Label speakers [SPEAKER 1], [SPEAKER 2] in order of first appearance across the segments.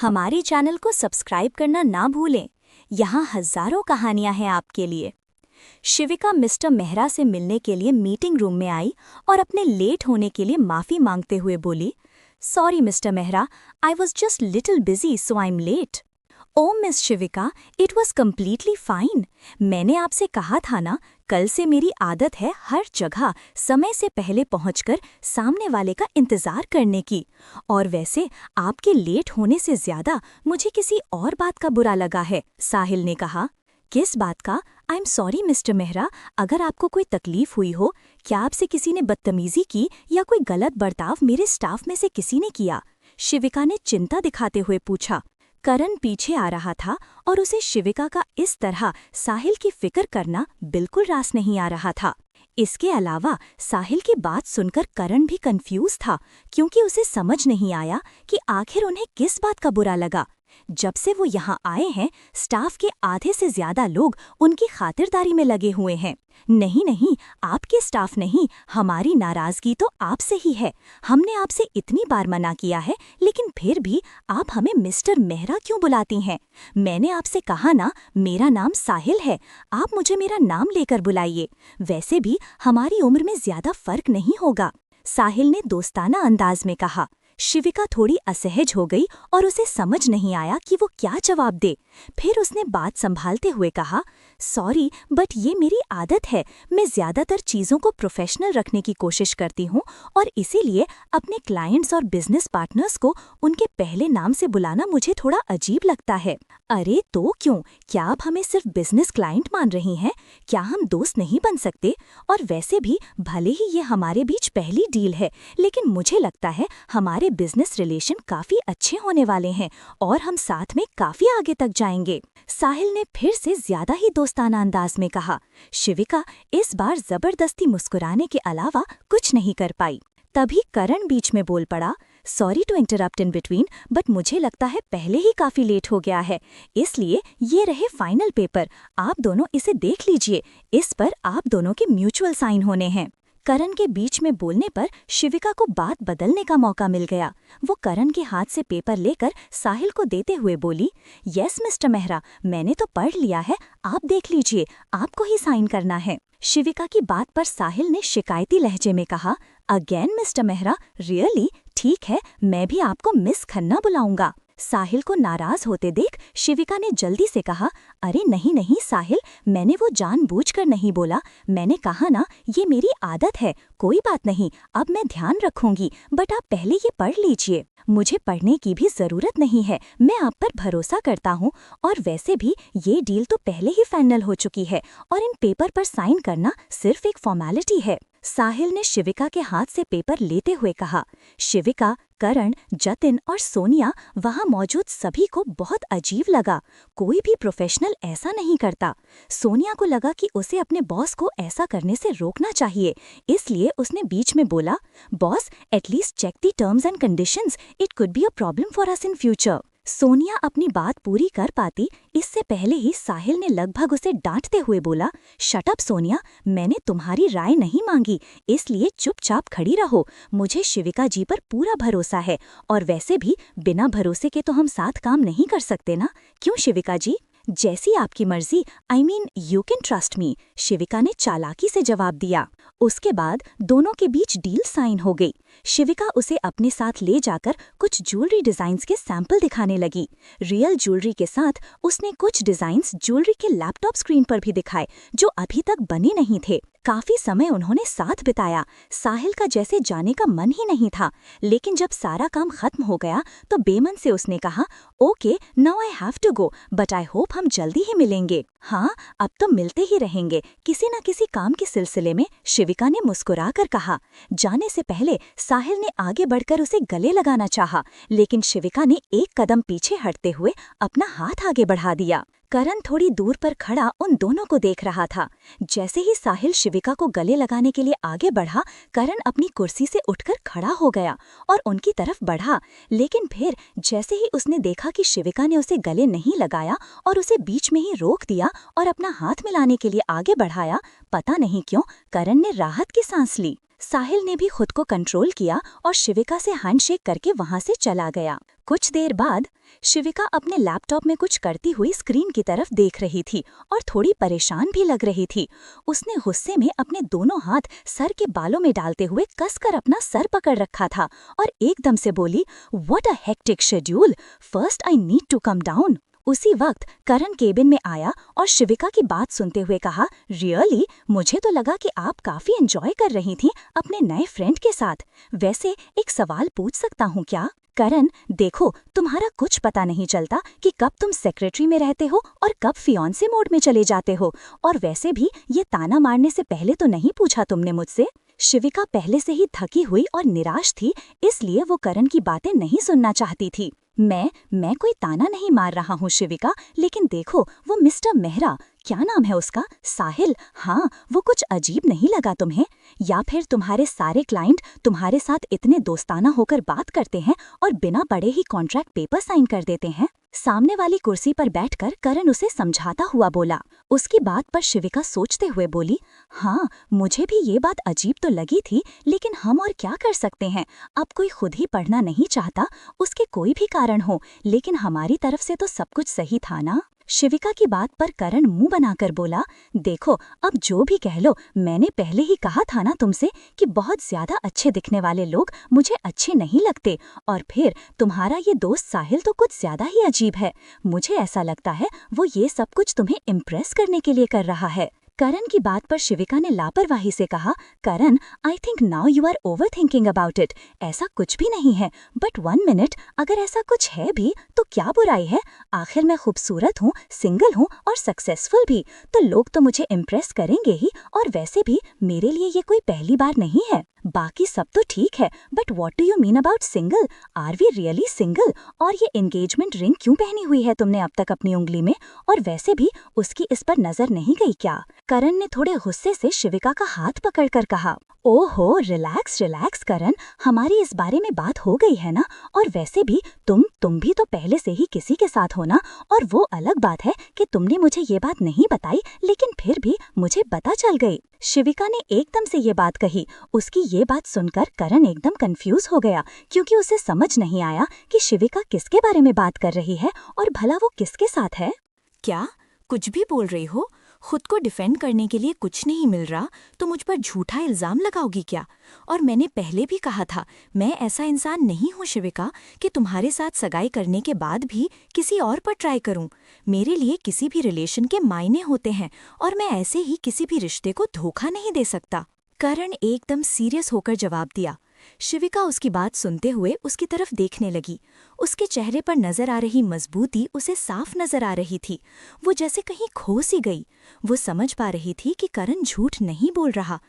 [SPEAKER 1] हमारे चैनल को सब्सक्राइब करना ना भूलें। यहाँ हजारों कहानियां हैं आपके लिए। शिविका मिस्टर मेहरा से मिलने के लिए मीटिंग रूम में आई और अपने लेट होने के लिए माफ़ी मांगते हुए बोली, sorry Mister Mehra, I was just little busy so I am late. Oh Miss Shivika, it was completely fine. मैंने आपसे कहा था ना, कल से मेरी आदत है हर जगह समय से पहले पहुंचकर सामने वाले का इंतजार करने की। और वैसे आपके लेट होने से ज्यादा मुझे किसी और बात का बुरा लगा है, साहिल ने कहा। किस बात का? I am sorry Mister Mehra, अगर आपको कोई तकलीफ हुई हो। क्या आपसे किसी ने बदतमीजी की या कोई गलत बर्ताव मेरे स्टाफ में से किसी ने किया? शिविका ने चिंता दिखाते हुए पूछा। करण पीछे आ रहा था और उसे शिविका का इस तरह साहिल की फिक्र करना बिल्कुल रास नहीं आ रहा था। इसके अलावा साहिल की बात सुनकर करण भी कंफ्यूज था, क्योंकि उसे समझ नहीं आया कि आखिर उन्हें किस बात का बुरा लगा। जब से वो यहाँ आए हैं, स्टाफ के आधे से ज्यादा लोग उनकी खातिरदारी में लगे हुए हैं। नहीं नहीं, आपके स्टाफ नहीं, हमारी नाराजगी तो आपसे ही है। हमने आपसे इतनी बार मना किया है, लेकिन फिर भी आप हमें मिस्टर मेहरा क्यों बुलाती हैं? मैंने आपसे कहा ना, मेरा नाम साहिल है, आप मुझे मेरा नाम लेकर बुलाइए। वैसे भी हमारी उम्र में ज्यादा फर्क नहीं होगा, साहिल ने दोस्ताना अंदाज में कहा। शिविका थोड़ी असहज हो गई और उसे समझ नहीं आया कि वो क्या जवाब दे। फिर उसने बात संभालते हुए कहा, सॉरी बट ये मेरी आदत है। मैं ज्यादातर चीज़ों को प्रोफेशनल रखने की कोशिश करती हूँ और इसीलिए अपने क्लाइंट्स और बिजनेस पार्टनर्स को उनके पहले नाम से बुलाना मुझे थोड़ा अजीब लगता है। अरे तो क्यों? क्या आप हमें सिर्फ बिजनेस क्लाइंट मान रही हैं? क्या हम दोस्त नहीं बन सकते? और वैसे भी भले ही ये हमारे बीच पहली डील है, लेकिन मुझे लगता है हमारे बिजनेस रिलेशन काफी अच्छे होने वाले हैं और हम साथ में काफी आगे तक जाएंगे, साहिल ने फिर से ज्यादा ही दोस्ताना अंदाज में कहा। शिविका इस बार जबरदस्ती मुस्कुराने के अलावा कुछ नहीं कर पाई। तभी करण बीच में बोल पड़ा, sorry to interrupt in between, but मुझे लगता है पहले ही काफी लेट हो गया है, इसलिए ये रहे फाइनल पेपर, आप दोनों इसे देख लीजिए। इस पर आप दोनों के म्यूचुअल साइन होने हैं। करण के बीच में बोलने पर शिविका को बात बदलने का मौका मिल गया। वो करण के हाथ से पेपर लेकर साहिल को देते हुए बोली, यस मिस्टर मेहरा, मैंने तो पढ़ लिया है, आप देख लीजिए, आपको ही साइन करना है। शिविका की बात पर साहिल ने शिकायती लहजे में कहा, अगेन मिस्टर मेहरा, रियली? ठीक है, मैं भी आपको मिस खन्ना बुलाऊंगा। साहिल को नाराज होते देख शिविका ने जल्दी से कहा, अरे नहीं नहीं साहिल, मैंने वो जानबूझकर नहीं बोला, मैंने कहा ना, ये मेरी आदत है, कोई बात नहीं, अब मैं ध्यान रखूंगी, बट आप पहले ये पढ़ लीजिए। मुझे पढ़ने की भी जरूरत नहीं है, मैं आप पर भरोसा करता हूँ, और वैसे भी ये डील तो पहले ही फाइनल हो चुकी है और इन पेपर पर साइन करना सिर्फ एक फॉर्मेलिटी है। साहिल ने शिविका के हाथ से पेपर लेते हुए कहा। शिविका, करण, जतिन और सोनिया वहां मौजूद सभी को बहुत अजीब लगा। कोई भी प्रोफेशनल ऐसा नहीं करता। सोनिया को लगा कि उसे अपने बॉस को ऐसा करने से रोकना चाहिए, इसलिए उसने बीच में बोला, boss, at least check the terms and conditions, it could be a problem for us in future. Sonia अपनी बात पूरी कर पाती इससे पहले ही साहिल ने लगभग उसे डांटते हुए बोला, शट अप सोनिया, मैंने तुम्हारी राय नहीं मांगी, इसलिए चुपचाप खड़ी रहो। मुझे शिविका जी पर पूरा भरोसा है, और वैसे भी बिना भरोसे के तो हम साथ काम नहीं कर सकते ना, क्यों शिविका जी? जैसी आपकी मर्जी, I mean you can trust me, Shivika ने चालाकी से जवाब दिया। उसके बाद दोनों के बीच डील साइन हो गई। शिविका उसे अपने साथ ले जाकर कुछ ज्वेलरी डिजाइन्स के सैंपल दिखाने लगी। रियल ज्वेलरी के साथ उसने कुछ डिजाइन्स ज्वेलरी के लैपटॉप स्क्रीन पर भी दिखाए, जो अभी तक बने नहीं थे। काफी समय उन्होंने साथ बिताया। साहिल का जैसे जाने का मन ही नहीं था, लेकिन जब सारा काम खत्म हो गया तो बेमन से उसने कहा, okay now I have to go, but I hope हम जल्दी ही मिलेंगे। हाँ, अब तो मिलते ही रहेंगे किसी न किसी काम के सिलसिले में, शिविका ने मुस्कुराकर कहा। जाने से पहले साहिल ने आगे बढ़कर उसे गले लगाना चाहा, लेकिन शिविका ने एक कदम पीछे हटते हुए अपना हाथ आगे बढ़ा दिया। करण थोड़ी दूर पर खड़ा उन दोनों को देख रहा था। जैसे ही साहिल शिविका को गले लगाने के लिए आगे बढ़ा, करण अपनी कुर्सी से उठकर खड़ा हो गया और उनकी तरफ बढ़ा, लेकिन फिर जैसे ही उसने देखा कि शिविका ने उसे गले नहीं लगाया और उसे बीच में ही रोक दिया और अपना हाथ मिलाने के लिए आगे बढ़ाया, पता नहीं क्यों करण ने राहत की सांस ली। साहिल ने भी खुद को कंट्रोल किया और शिविका से हैंडशेक करके वहां से चला गया। कुछ देर बाद शिविका अपने लैपटॉप में कुछ करती हुई स्क्रीन की तरफ देख रही थी और थोड़ी परेशान भी लग रही थी। उसने गुस्से में अपने दोनों हाथ सर के बालों में डालते हुए कसकर अपना सर पकड़ रखा था और एकदम से बोली, "What a hectic schedule! First I need to come down." उसी वक्त करण केबिन में आया और शिविका की बात सुनते हुए कहा, "रियली? मुझे तो लगा कि आप काफी एंजॉय कर रही थीं अपने नए फ्रेंड के साथ। वैसे एक सवाल पूछ सकता हूँ क्या?" करण, देखो, तुम्हारा कुछ पता नहीं चलता कि कब तुम सेक्रेटरी में रहते हो और कब फियांसे मोड में चले जाते हो। और वैसे भी ये ताना मारने से पहले तो नहीं पूछा तुमने मुझसे। शिविका पहले से ही थकी हुई और निराश थी, इसलिए वो करण की बातें नहीं सुनना चाहती थी। मैं कोई ताना नहीं मार रहा हूँ शिविका, लेकिन देखो वो मिस्टर मेहरा, क्या नाम है उसका, साहिल, हाँ, वो कुछ अजीब नहीं लगा तुम्हें? या फिर तुम्हारे सारे क्लाइंट तुम्हारे साथ इतने दोस्ताना होकर बात करते हैं और बिना पढ़े ही कॉन्ट्रैक्ट पेपर साइन कर देते हैं? सामने वाली कुर्सी पर बैठकर करण उसे समझाता हुआ बोला। उसकी बात पर शिविका सोचते हुए बोली, हाँ, मुझे भी ये बात अजीब तो लगी थी, लेकिन हम और क्या कर सकते हैं? अब कोई खुद ही पढ़ना नहीं चाहता, उसके कोई भी कारण हो, लेकिन हमारी तरफ से तो सब कुछ सही था ना? शिविका की बात पर करण मुंह बनाकर बोला, देखो, अब जो भी कह लो, मैंने पहले ही कहा था ना तुमसे कि बहुत ज्यादा अच्छे दिखने वाले लोग मुझे अच्छे नहीं लगते। और फिर तुम्हारा ये दोस्त साहिल तो कुछ ज्यादा ही अजीब है। मुझे ऐसा लगता है वो ये सब कुछ तुम्हें इम्प्रेस करने के लिए कर रहा है। करण की बात पर शिविका ने लापरवाही से कहा, Karan, I think now you are over thinking about it. ऐसा कुछ भी नहीं है, बट 1 मिनट, अगर ऐसा कुछ है भी तो क्या बुराई है? आखिर मैं खूबसूरत हूँ, सिंगल हूँ और सक्सेसफुल भी, तो लोग तो मुझे इम्प्रेस करेंगे ही। और वैसे भी मेरे लिए ये कोई पहली बार नहीं है। बाकी सब तो ठीक है, but what do you mean about single? Are we really single? और ये एंगेजमेंट रिंग क्यों पहनी हुई है तुमने अब तक अपनी उंगली में? और वैसे भी उसकी इस पर नजर नहीं गई क्या? करण ने थोड़े गुस्से से शिविका का हाथ पकड़कर कहा। ओहो, रिलैक्स रिलैक्स करण, हमारी इस बारे में बात हो गई है ना। और वैसे भी तुम भी तो पहले से ही किसी के साथ हो ना। और वो अलग बात है कि तुमने मुझे ये बात नहीं बताई, लेकिन फिर भी मुझे पता चल गई। शिविका ने एकदम से ये बात कही। उसकी ये बात सुनकर करण एकदम कंफ्यूज हो गया, क्योंकि उसे समझ नहीं आया कि शिविका किसके बारे में बात कर रही है और भला वो किसके साथ है।
[SPEAKER 2] क्या कुछ भी बोल रही हो? खुद को डिफेंड करने के लिए कुछ नहीं मिल रहा तो मुझ पर झूठा इल्जाम लगाओगी क्या? और मैंने पहले भी कहा था, मैं ऐसा इंसान नहीं हूँ शिविका कि तुम्हारे साथ सगाई करने के बाद भी किसी और पर ट्राई करूँ। मेरे लिए किसी भी रिलेशन के मायने होते हैं और मैं ऐसे ही किसी भी रिश्ते को धोखा नहीं दे सकता। करण एकदम सीरियस होकर जवाब दिया। शिविका उसकी बात सुनते हुए उसकी तरफ देखने लगी। उसके चेहरे पर नजर आ रही मजबूती उसे साफ नजर आ रही थी। वो जैसे कहीं खो सी गई। वो समझ पा रही थी कि करण झूठ नहीं बोल रहा।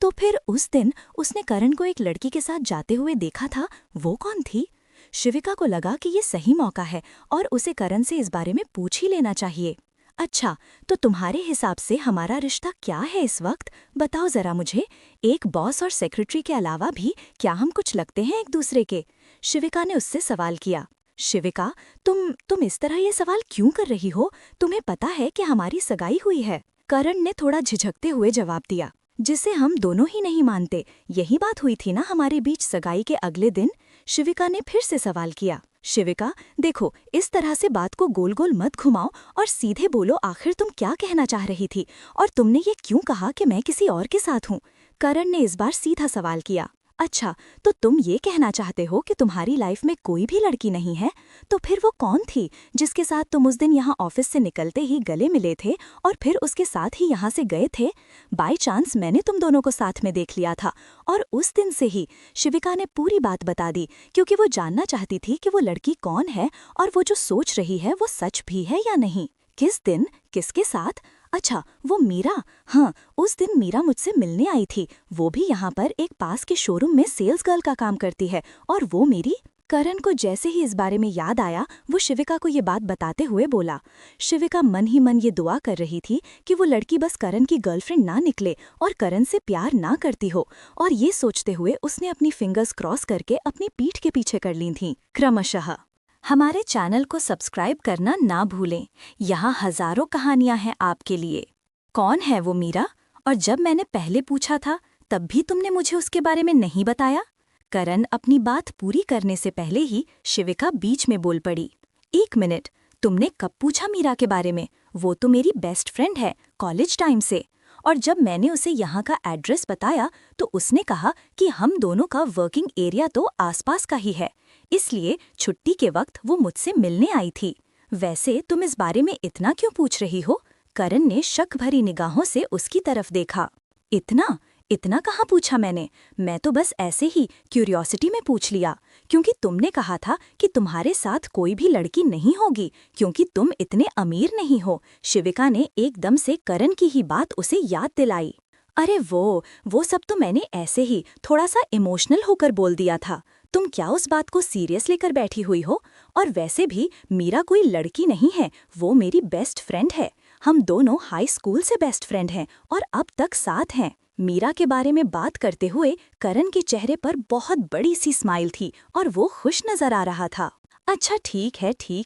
[SPEAKER 2] तो फिर उस दिन उसने करण को एक लड़की के साथ जाते हुए देखा था, वो कौन थी? शिविका को लगा कि ये सही मौका है और उसे करण से इस बारे में पूछ ही लेना चाहिए। अच्छा, तो तुम्हारे हिसाब से हमारा रिश्ता क्या है इस वक्त? बताओ जरा मुझे। एक बॉस और सेक्रेटरी के अलावा भी क्या हम कुछ लगते हैं एक दूसरे के? शिविका ने उससे सवाल किया। शिविका, तुम इस तरह ये सवाल क्यों कर रही हो? तुम्हें पता है कि हमारी सगाई हुई है। करण ने थोड़ा झिझकते हुए जवाब दिया, जिसे हम दोनों ही नहीं मानते। यही बात हुई थी ना हमारे बीच सगाई के अगले दिन? शिविका ने फिर से सवाल किया। शिविका, देखो, इस तरह से बात को गोल गोल मत घुमाओ और सीधे बोलो, आखिर तुम क्या कहना चाह रही थी और तुमने ये क्यों कहा कि मैं किसी और के साथ हूँ? करण ने इस बार सीधा सवाल किया। अच्छा, तो तुम ये कहना चाहते हो कि तुम्हारी लाइफ में कोई भी लड़की नहीं है? तो फिर वो कौन थी जिसके साथ तुम उस दिन यहाँ ऑफिस से निकलते ही गले मिले थे और फिर उसके साथ ही यहाँ से गए थे? बाय चांस मैंने तुम दोनों को साथ में देख लिया था और उस दिन से ही शिविका ने पूरी बात बता दी, क्योंकि वो जानना चाहती थी कि वो लड़की कौन है और वो जो सोच रही है वो सच भी है या नहीं। किस दिन, किसके साथ? अच्छा, वो मीरा। हाँ, उस दिन मीरा मुझसे मिलने आई थी। वो भी यहाँ पर एक पास के शोरूम में सेल्स गर्ल का काम करती है और वो मेरी। करण को जैसे ही इस बारे में याद आया, वो शिविका को ये बात बताते हुए बोला। शिविका मन ही मन ये दुआ कर रही थी कि वो लड़की बस करण की गर्लफ्रेंड ना निकले और करण से प्यार ना करती हो, और ये सोचते हुए उसने अपनी फिंगर्स क्रॉस करके अपनी पीठ के पीछे कर ली थीं क्रमशः। हमारे चैनल को सब्सक्राइब करना ना भूलें। यहाँ हजारों कहानियां हैं आपके लिए। कौन है वो मीरा? और जब मैंने पहले पूछा था तब भी तुमने मुझे उसके बारे में नहीं बताया? करण अपनी बात पूरी करने से पहले ही शिविका बीच में बोल पड़ी। 1 मिनट, तुमने कब पूछा मीरा के बारे में? वो तो मेरी बेस्ट फ्रेंड है कॉलेज टाइम से। और जब मैंने उसे यहाँ का एड्रेस बताया तो उसने कहा कि हम दोनों का वर्किंग एरिया तो आसपास का ही है, इसलिए छुट्टी के वक्त वो मुझसे मिलने आई थी। वैसे तुम इस बारे में इतना क्यों पूछ रही हो? करण ने शक भरी निगाहों से उसकी तरफ देखा। इतना इतना कहाँ पूछा मैंने? मैं तो बस ऐसे ही क्यूरियोसिटी में पूछ लिया, क्योंकि तुमने कहा था कि तुम्हारे साथ कोई भी लड़की नहीं होगी क्योंकि तुम इतने अमीर नहीं हो। शिविका ने एकदम से करण की ही बात उसे याद दिलाई। अरे वो सब तो मैंने ऐसे ही थोड़ा सा इमोशनल होकर बोल दिया था। तुम क्या उस बात को सीरियस लेकर बैठी हुई हो? और वैसे भी मीरा कोई लड़की नहीं है, वो मेरी बेस्ट फ्रेंड है। हम दोनों हाई स्कूल से बेस्ट फ्रेंड हैं और अब तक साथ हैं। मीरा के बारे में बात करते हुए करण के चेहरे पर बहुत बड़ी सी स्माइल थी और वो खुश नजर आ रहा था। अच्छा ठीक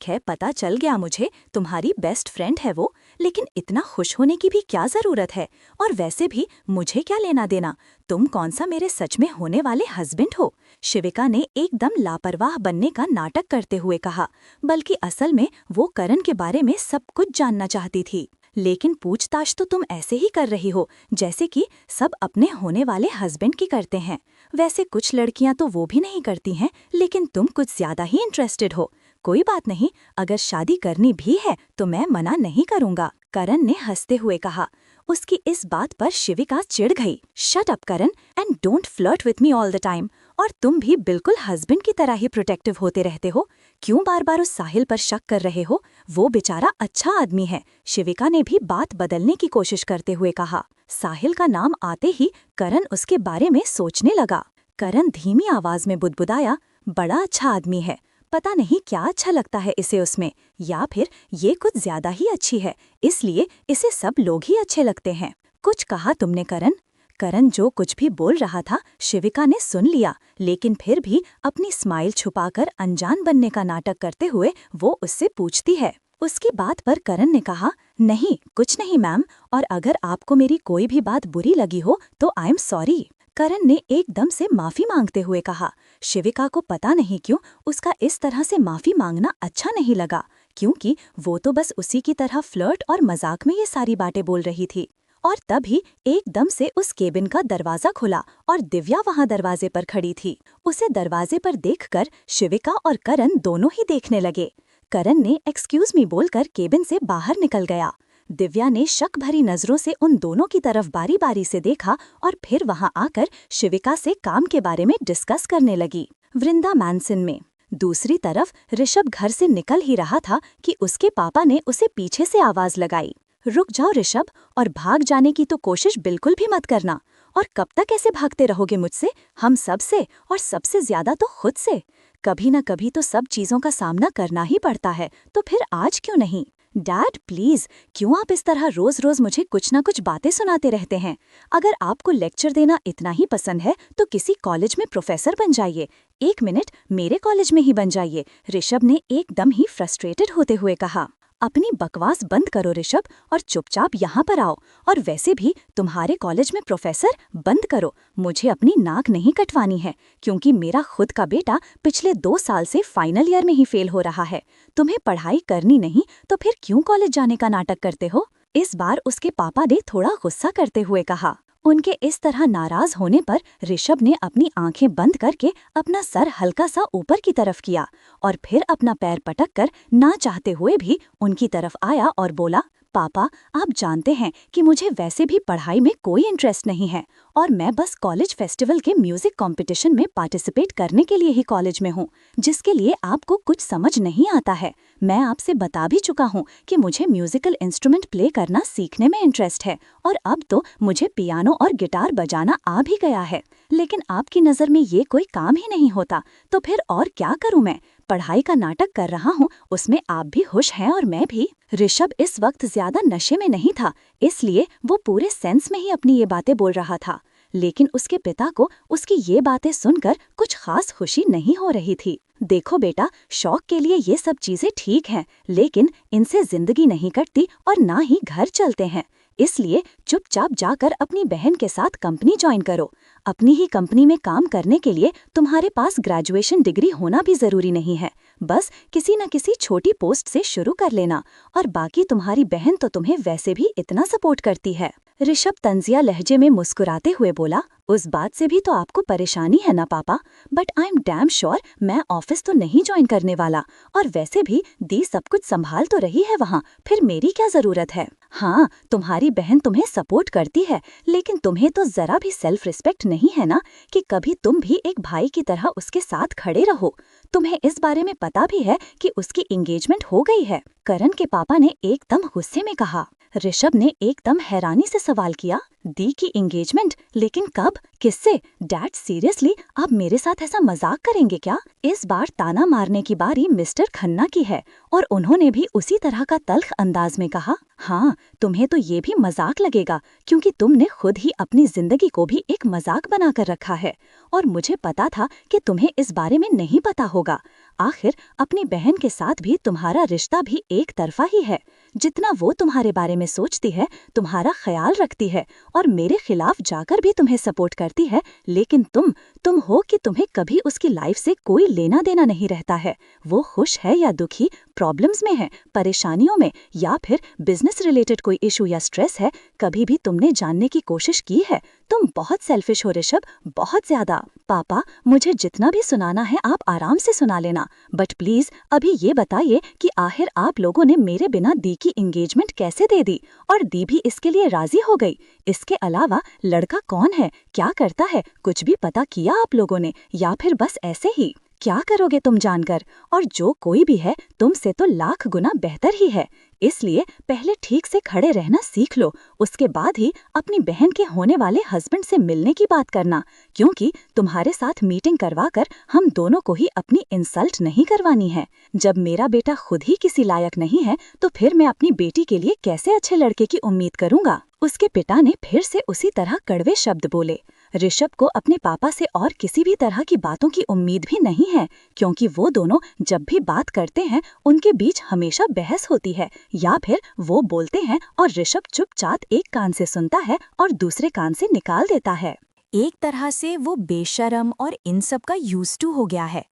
[SPEAKER 2] है, पता चल गया मुझे, तुम्हारी बेस्ट फ्रेंड है वो, लेकिन इतना खुश होने की भी क्या जरूरत है? और वैसे भी मुझे क्या लेना देना? तुम कौन सा मेरे सच में होने वाले हस्बैंड हो? शिविका ने एकदम लापरवाह बनने का नाटक करते हुए कहा, बल्कि असल में वो करण के बारे में सब कुछ जानना चाहती थी। लेकिन पूछताछ तो तुम ऐसे ही कर रही हो जैसे कि सब अपने होने वाले हस्बैंड की करते हैं। वैसे कुछ लड़कियां तो वो भी नहीं करती हैं, लेकिन तुम कुछ ज्यादा ही इंटरेस्टेड हो। कोई बात नहीं, अगर शादी करनी भी है तो मैं मना नहीं करूंगा, करण ने हंसते हुए कहा। उसकी इस बात पर शिविका चिढ़ गई। Shut up Karan and don't flirt with me all the time. और तुम भी बिल्कुल हस्बैंड की तरह ही प्रोटेक्टिव होते रहते हो। क्यों बार बार उस साहिल पर शक कर रहे हो? वो बेचारा अच्छा आदमी है। शिविका ने भी बात बदलने की कोशिश करते हुए कहा। साहिल का नाम आते ही करण उसके बारे में सोचने लगा। करण धीमी आवाज में बुदबुदाया, बड़ा अच्छा आदमी है, पता नहीं क्या अच्छा लगता है इसे उसमें, या फिर ये कुछ ज्यादा ही अच्छी है, इसलिए इसे सब लोग ही अच्छे लगते हैं। कुछ कहा तुमने करण? करण जो कुछ भी बोल रहा था शिविका ने सुन लिया, लेकिन फिर भी अपनी स्माइल छुपाकर अनजान बनने का नाटक करते हुए वो उससे पूछती है। उसकी बात पर करण ने कहा, नहीं कुछ नहीं मैम, और अगर आपको मेरी कोई भी बात बुरी लगी हो तो आई एम सॉरी। करण ने एकदम से माफी मांगते हुए कहा। शिविका को पता नहीं क्यों उसका इस तरह से माफी मांगना अच्छा नहीं लगा, क्योंकि वो तो बस उसी की तरह फ्लर्ट और मजाक में ये सारी बातें बोल रही थी। और तभी एकदम से उस केबिन का दरवाजा खुला और दिव्या वहां दरवाजे पर खड़ी थी। उसे दरवाजे पर देखकर शिविका और करण दोनों ही देखने लगे। करण ने एक्सक्यूज मी बोलकर केबिन से बाहर निकल गया। दिव्या ने शक भरी नजरों से उन दोनों की तरफ बारी बारी से देखा और फिर वहां आकर शिविका से काम के बारे में डिस्कस करने लगी। वृंदा मैंसन में दूसरी तरफ ऋषभ घर से निकल ही रहा था कि उसके पापा ने उसे पीछे से आवाज लगाई, रुक जाओ ऋषभ, और भाग जाने की तो कोशिश बिल्कुल भी मत करना। और कब तक ऐसे भागते रहोगे मुझसे, हम सब से, और सबसे ज्यादा तो खुद से? कभी न कभी तो सब चीजों का सामना करना ही पड़ता है, तो फिर आज क्यों नहीं? डैड प्लीज, क्यों आप इस तरह रोज रोज मुझे कुछ न कुछ बातें सुनाते रहते हैं? अगर आपको लेक्चर देना इतना ही पसंद है तो किसी कॉलेज में प्रोफेसर बन जाइए। 1 मिनट, मेरे कॉलेज में ही बन जाइए, ऋषभ ने एकदम ही फ्रस्ट्रेटेड होते हुए कहा। अपनी बकवास बंद करो ऋषभ और चुपचाप यहाँ पर आओ। और वैसे भी तुम्हारे कॉलेज में प्रोफेसर बंद करो, मुझे अपनी नाक नहीं कटवानी है, क्योंकि मेरा खुद का बेटा पिछले 2 साल से फाइनल ईयर में ही फेल हो रहा है। तुम्हें पढ़ाई करनी नहीं तो फिर क्यों कॉलेज जाने का नाटक करते हो? इस बार उसके पापा ने थोड़ा गुस्सा करते हुए कहा। उनके इस तरह नाराज होने पर ऋषभ ने अपनी आंखें बंद करके अपना सर हल्का सा ऊपर की तरफ किया और फिर अपना पैर पटक कर ना चाहते हुए भी उनकी तरफ आया और बोला, पापा आप जानते हैं कि मुझे वैसे भी पढ़ाई में कोई इंटरेस्ट नहीं है और मैं बस कॉलेज फेस्टिवल के म्यूजिक कंपटीशन में पार्टिसिपेट करने के लिए ही कॉलेज में हूँ, जिसके लिए आपको कुछ समझ नहीं आता है। मैं आपसे बता भी चुका हूँ कि मुझे म्यूजिकल इंस्ट्रूमेंट प्ले करना सीखने में इंटरेस्ट है और अब तो मुझे पियानो और गिटार बजाना आ भी गया है, लेकिन आपकी नज़र में ये कोई काम ही नहीं होता, तो फिर और क्या करूँ मैं? पढ़ाई का नाटक कर रहा हूँ, उसमें आप भी खुश हैं और मैं भी। ऋषभ इस वक्त ज्यादा नशे में नहीं था, इसलिए वो पूरे सेंस में ही अपनी ये बातें बोल रहा था, लेकिन उसके पिता को उसकी ये बातें सुनकर कुछ खास खुशी नहीं हो रही थी। देखो बेटा, शौक के लिए ये सब चीजें ठीक हैं, लेकिन इनसे जिंदगी नहीं कटती और ना ही घर चलते हैं।
[SPEAKER 1] इसलिए चुपचाप जाकर अपनी बहन के साथ कंपनी ज्वाइन करो। अपनी ही कंपनी में काम करने के लिए तुम्हारे पास ग्रेजुएशन डिग्री होना भी जरूरी नहीं है। बस किसी न किसी छोटी पोस्ट से शुरू कर लेना, और बाकी तुम्हारी बहन तो तुम्हें वैसे भी इतना सपोर्ट करती है। ऋषभ तंजिया लहजे में मुस्कुराते हुए बोला, उस बात से भी तो आपको परेशानी है ना पापा, but I am damn sure मैं ऑफिस तो नहीं ज्वाइन करने वाला, और वैसे भी दी सब कुछ संभाल तो रही है वहाँ, फिर मेरी क्या जरूरत है। हाँ, तुम्हारी बहन तुम्हें सपोर्ट करती है, लेकिन तुम्हें तो जरा भी सेल्फ रिस्पेक्ट नहीं है ना कि कभी तुम भी एक भाई की तरह उसके साथ खड़े रहो। तुम्हें इस बारे में पता भी है कि उसकी एंगेजमेंट हो गई है। करण के पापा ने एकदम गुस्से में कहा। ऋषभ ने एकदम हैरानी से सवाल किया, दी की एंगेजमेंट? लेकिन कब, किससे? डैड सीरियसली आप मेरे साथ ऐसा मजाक करेंगे क्या? इस बार ताना मारने की बारी मिस्टर खन्ना की है, और उन्होंने भी उसी तरह का तल्ख अंदाज में कहा, हाँ, तुम्हें तो ये भी मजाक लगेगा क्योंकि तुमने खुद ही अपनी जिंदगी को भी एक मजाक बनाकर रखा है, और मुझे पता था कि तुम्हें इस बारे में नहीं पता होगा। आखिर अपनी बहन के साथ भी तुम्हारा रिश्ता भी एक तरफा ही है। जितना वो तुम्हारे बारे में सोचती है, तुम्हारा ख्याल रखती है और मेरे खिलाफ जाकर भी तुम्हें सपोर्ट करती है, लेकिन तुम हो कि तुम्हें कभी उसकी लाइफ से कोई लेना देना नहीं रहता है। वो खुश है या दुखी, प्रॉब्लम्स में है, परेशानियों में, या फिर बिजनेस रिलेटेड कोई इशू या स्ट्रेस है, कभी भी तुमने जानने की कोशिश की है? तुम बहुत सेल्फिश हो ऋषभ, बहुत ज्यादा। पापा, मुझे जितना भी सुनाना है आप आराम से सुना लेना, बट प्लीज अभी ये बताइए कि आखिर आप लोगों ने मेरे बिना दी की एंगेजमेंट कैसे दे दी, और दी भी इसके लिए राजी हो गई। इसके अलावा लड़का कौन है, क्या करता है, कुछ भी पता किया आप लोगों ने, या फिर बस ऐसे ही? क्या करोगे तुम जानकर? और जो कोई भी है तुमसे तो लाख गुना बेहतर ही है। इसलिए पहले ठीक से खड़े रहना सीख लो, उसके बाद ही अपनी बहन के होने वाले हस्बैंड से मिलने की बात करना, क्योंकि तुम्हारे साथ मीटिंग करवाकर हम दोनों को ही अपनी इंसल्ट नहीं करवानी है। जब मेरा बेटा खुद ही किसी लायक नहीं है तो फिर मैं अपनी बेटी के लिए कैसे अच्छे लड़के की उम्मीद करूंगा? उसके पिता ने फिर से उसी तरह कड़वे शब्द बोले। ऋषभ को अपने पापा से और किसी भी तरह की बातों की उम्मीद भी नहीं है, क्योंकि वो दोनों जब भी बात करते हैं उनके बीच हमेशा बहस होती है, या फिर वो बोलते हैं और ऋषभ चुपचाप एक कान से सुनता है और दूसरे कान से निकाल देता है।
[SPEAKER 2] एक तरह से वो बेशर्म और इन सब का यूज्ड टू हो गया है।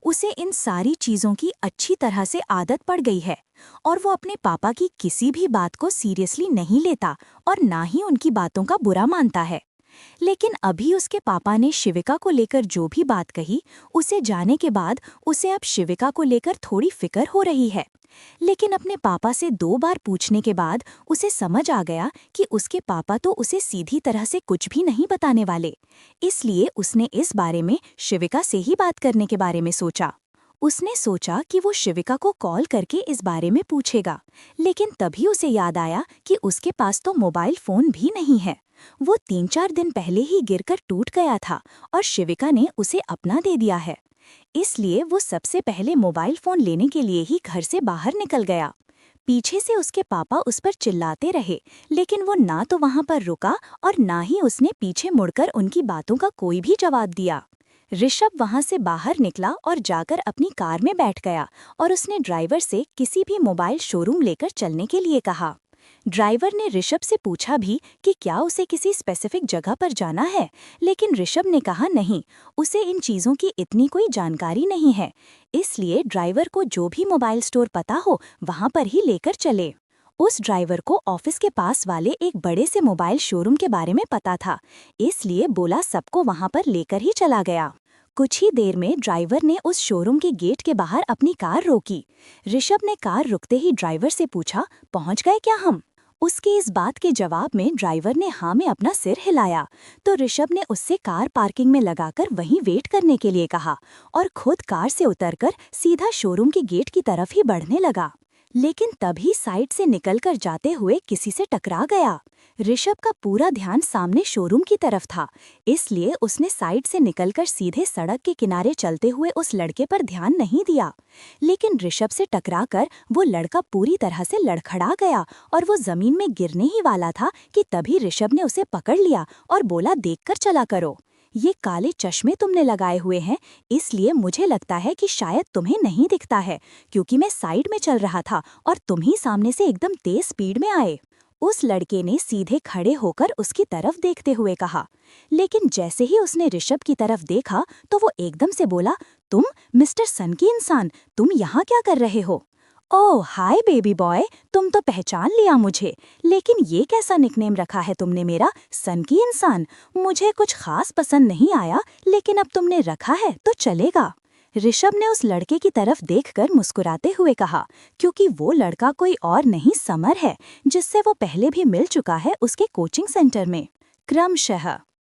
[SPEAKER 2] उसे इन सारी चीजों की अच्छी तरह से आदत पड़ गई है, और वो अपने पापा की किसी भी बात को सीरियसली नहीं लेता और ना ही उनकी बातों का बुरा मानता है। लेकिन अभी उसके पापा ने शिविका को लेकर जो भी बात कही, उसे जाने के बाद उसे अब शिविका को लेकर थोड़ी फिक्र हो रही है। लेकिन अपने पापा से 2 बार पूछने के बाद उसे समझ आ गया कि उसके पापा तो उसे सीधी तरह से कुछ भी नहीं बताने वाले। इसलिए उसने इस बारे में शिविका से ही बात करने के बारे में सोचा। उसने सोचा कि वो शिविका को कॉल करके इस बारे में पूछेगा, लेकिन तभी उसे याद आया कि उसके पास तो मोबाइल फोन भी नहीं है। वो 3-4 दिन पहले ही गिरकर टूट गया था और शिविका ने उसे अपना दे दिया है। इसलिए वो सबसे पहले मोबाइल फोन लेने के लिए ही घर से बाहर निकल गया। पीछे से उसके पापा उस पर चिल्लाते रहे, लेकिन वो ना तो वहां पर रुका और ना ही उसने पीछे मुड़कर उनकी बातों का कोई भी जवाब दिया। ऋषभ वहां से बाहर निकला और जाकर अपनी कार में बैठ गया, और उसने ड्राइवर से किसी भी मोबाइल शोरूम लेकर चलने के लिए कहा। ड्राइवर ने ऋषभ से पूछा भी कि क्या उसे किसी स्पेसिफिक जगह पर जाना है, लेकिन ऋषभ ने कहा नहीं, उसे इन चीज़ों की इतनी कोई जानकारी नहीं है। इसलिए ड्राइवर को जो भी मोबाइल स्टोर पता हो वहां पर ही लेकर चले। उस ड्राइवर को ऑफिस के पास वाले एक बड़े से मोबाइल शोरूम के बारे में पता था, इसलिए बोला सबको वहां पर लेकर ही चला गया। कुछ ही देर में ड्राइवर ने उस शोरूम के गेट के बाहर अपनी कार रोकी। ऋषभ ने कार रुकते ही ड्राइवर से पूछा, पहुंच गए क्या हम? उसके इस बात के जवाब में ड्राइवर ने हाँ में अपना सिर हिलाया, तो ऋषभ ने उससे कार पार्किंग में लगाकर वहीं वेट करने के लिए कहा और खुद कार से उतरकर सीधा शोरूम के गेट की तरफ ही बढ़ने लगा। लेकिन तभी साइड से निकलकर जाते हुए किसी से टकरा गया। ऋषभ का पूरा ध्यान सामने शोरूम की तरफ था, इसलिए उसने साइड से निकलकर सीधे सड़क के किनारे चलते हुए उस लड़के पर ध्यान नहीं दिया। लेकिन ऋषभ से टकराकर वो लड़का पूरी तरह से लड़खड़ा गया और वो जमीन में गिरने ही वाला था कि तभी ऋषभ ने उसे पकड़ लिया और बोला, देखकर चला करो। ये काले चश्मे तुमने लगाए हुए हैं, इसलिए मुझे लगता है कि शायद तुम्हें नहीं दिखता है, क्योंकि मैं साइड में चल रहा था और तुम ही सामने से एकदम तेज स्पीड में आए।
[SPEAKER 1] उस लड़के ने सीधे खड़े होकर उसकी तरफ देखते हुए कहा। लेकिन जैसे ही उसने ऋषभ की तरफ देखा तो वो एकदम से बोला, तुम मिस्टर सन की इंसान, तुम यहाँ क्या कर रहे हो? ओह हाय बेबी बॉय, तुम तो पहचान लिया मुझे, लेकिन ये कैसा निकनेम रखा है तुमने मेरा, सन की इंसान? मुझे कुछ खास पसंद नहीं आया, लेकिन अब तुमने रखा है तो चलेगा। ऋषभ ने उस लड़के की तरफ देखकर मुस्कुराते हुए कहा, क्योंकि वो लड़का कोई और नहीं समर है, जिससे वो पहले भी मिल चुका है उसके कोचिंग सेंटर में। क्रमशः